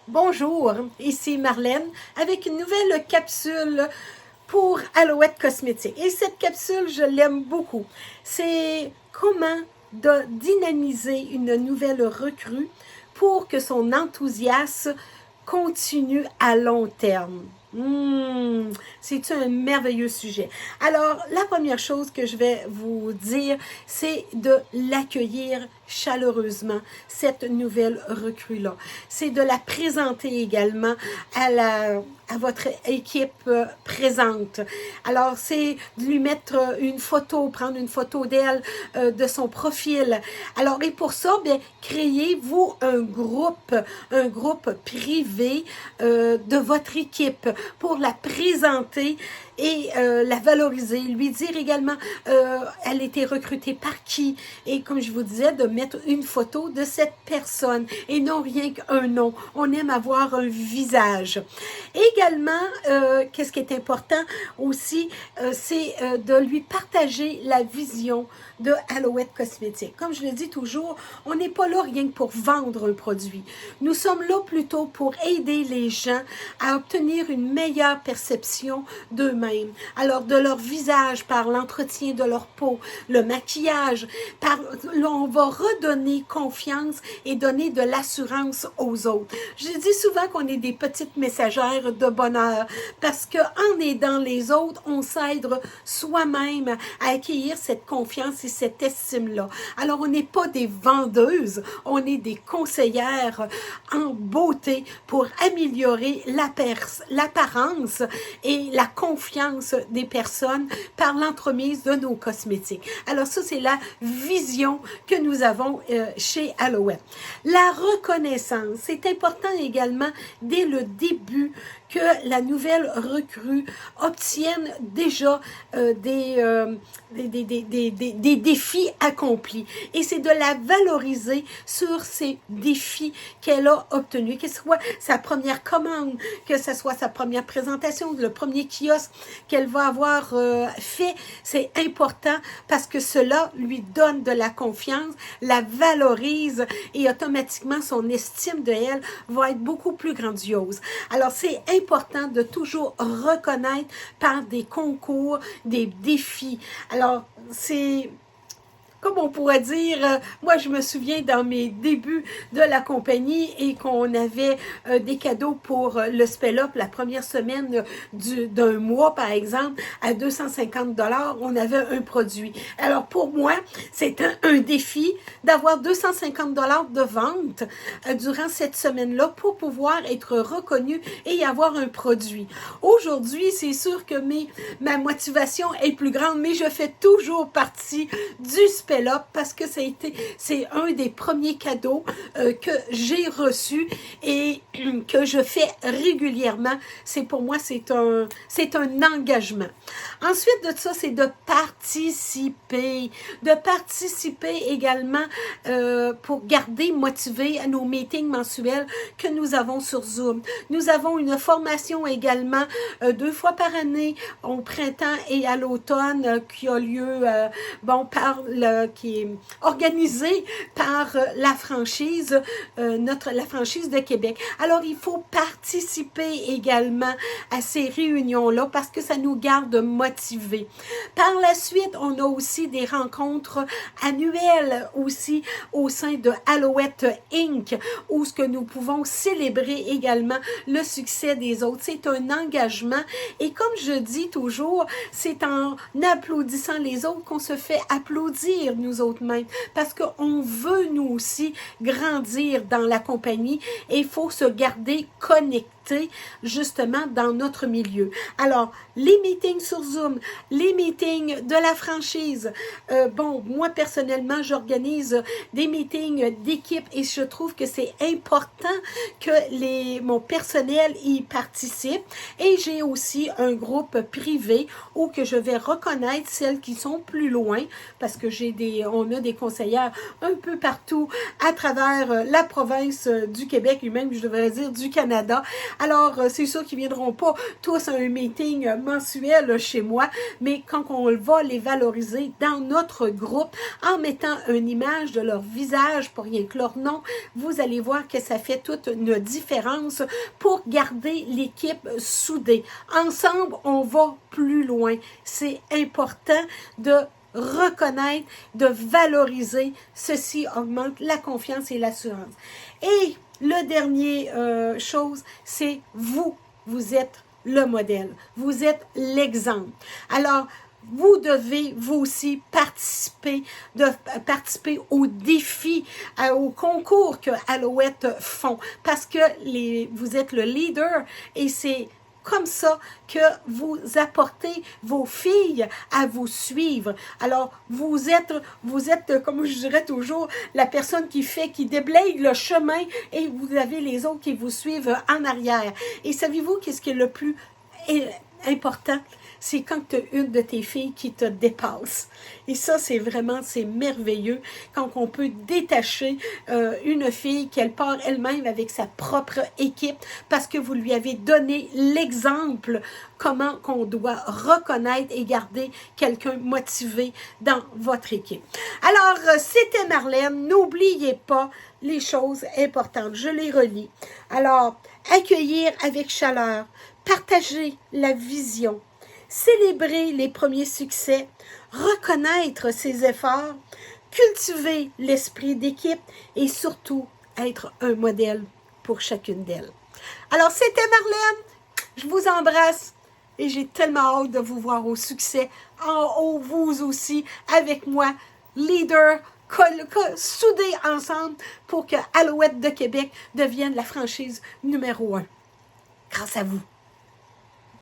Bonjour, ici Marlène avec une nouvelle capsule pour Alouette Cosmétique. Et cette capsule, je l'aime beaucoup. C'est comment dynamiser une nouvelle recrue pour que son enthousiasme continue à long terme. C'est un merveilleux sujet. Alors, la première chose que je vais vous dire, c'est de l'accueillir chaleureusement, cette nouvelle recrue-là. C'est de la présenter également à votre équipe présente. Alors, c'est de lui mettre une photo, prendre une photo d'elle, de son profil. Alors, et pour ça, bien, créez-vous un groupe privé de votre équipe pour la présenter et la valoriser, lui dire également elle a été recrutée par qui, et comme je vous disais, de mettre une photo de cette personne et non rien qu'un nom. On aime avoir un visage. Également, qu'est-ce qui est important aussi, c'est de lui partager la vision de Alouette Cosmétique. Comme je le dis toujours, on n'est pas là rien que pour vendre un produit. Nous sommes là plutôt pour aider les gens à obtenir une meilleure perception d'eux-mêmes. Alors, de leur visage, par l'entretien de leur peau, le maquillage, on va redonner confiance et donner de l'assurance aux autres. Je dis souvent qu'on est des petites messagères de bonheur parce qu'en aidant les autres, on s'aide soi-même à acquérir cette confiance et cette estime-là. Alors, on n'est pas des vendeuses, on est des conseillères en beauté pour améliorer l'apparence et la confiance des personnes par l'entremise de nos cosmétiques. Alors ça, c'est la vision que nous avons chez Alouette. La reconnaissance, c'est important également dès le début que la nouvelle recrue obtienne déjà des défis accomplis. Et c'est de la valoriser sur ces défis qu'elle a obtenus, que ce soit sa première commande, que ce soit sa première présentation, le premier kiosque qu'elle va avoir fait. C'est important parce que cela lui donne de la confiance, la valorise et automatiquement son estime de elle va être beaucoup plus grandiose. Alors, c'est important de toujours reconnaître par des concours, des défis. Alors, c'est... Comme on pourrait dire, moi je me souviens dans mes débuts de la compagnie et qu'on avait des cadeaux pour le Spell Up la première semaine d'un mois par exemple à 250 $, on avait un produit. Alors pour moi, c'est un défi d'avoir 250 $ de vente durant cette semaine-là pour pouvoir être reconnu et avoir un produit. Aujourd'hui, c'est sûr que ma motivation est plus grande, mais je fais toujours partie du Spell Up parce que c'est un des premiers cadeaux que j'ai reçus et que je fais régulièrement. Pour moi, c'est un engagement. Ensuite de ça, c'est de participer également pour garder motivé à nos meetings mensuels que nous avons sur Zoom. Nous avons une formation également 2 fois par année, au printemps et à l'automne, qui a lieu qui est organisée par la franchise de Québec. Alors, il faut participer également à ces réunions-là parce que ça nous garde motivés. Par la suite, on a aussi des rencontres annuelles aussi au sein de Alouette Inc. où ce que nous pouvons célébrer également le succès des autres. C'est un engagement et comme je dis toujours, c'est en applaudissant les autres qu'on se fait applaudir nous autres mêmes parce qu'on veut nous aussi grandir dans la compagnie et il faut se garder connecté justement dans notre milieu. Alors, les meetings sur Zoom, les meetings de la franchise. Moi personnellement, j'organise des meetings d'équipe et je trouve que c'est important que mon personnel y participe. Et j'ai aussi un groupe privé où que je vais reconnaître celles qui sont plus loin parce que on a des conseillères un peu partout à travers la province du Québec et même, je devrais dire, du Canada. Alors, c'est sûr qu'ils ne viendront pas tous à un meeting mensuel chez moi, mais quand on va les valoriser dans notre groupe, en mettant une image de leur visage pour rien que leur nom, vous allez voir que ça fait toute une différence pour garder l'équipe soudée. Ensemble, on va plus loin. C'est important de reconnaître, de valoriser. Ceci augmente la confiance et l'assurance. Et le dernier chose, c'est vous. Vous êtes le modèle. Vous êtes l'exemple. Alors, vous devez, vous aussi, participer aux défis, aux concours que Alouette font, parce que vous êtes le leader et c'est comme ça que vous apportez vos filles à vous suivre. Alors, vous êtes, comme je dirais toujours, la personne qui déblaye le chemin et vous avez les autres qui vous suivent en arrière. Et savez-vous qu'est-ce qui est le plus important? C'est quand tu as une de tes filles qui te dépasse. Et ça, c'est merveilleux quand on peut détacher une fille qu'elle part elle-même avec sa propre équipe parce que vous lui avez donné l'exemple comment qu'on doit reconnaître et garder quelqu'un motivé dans votre équipe. Alors, c'était Marlène. N'oubliez pas les choses importantes. Je les relis. Alors, accueillir avec chaleur, partager la vision, célébrer les premiers succès, reconnaître ses efforts, cultiver l'esprit d'équipe et surtout être un modèle pour chacune d'elles. Alors, c'était Marlène. Je vous embrasse et j'ai tellement hâte de vous voir au succès. En haut, vous aussi, avec moi, leader, soudés ensemble pour que Alouette de Québec devienne la franchise numéro 1. Grâce à vous.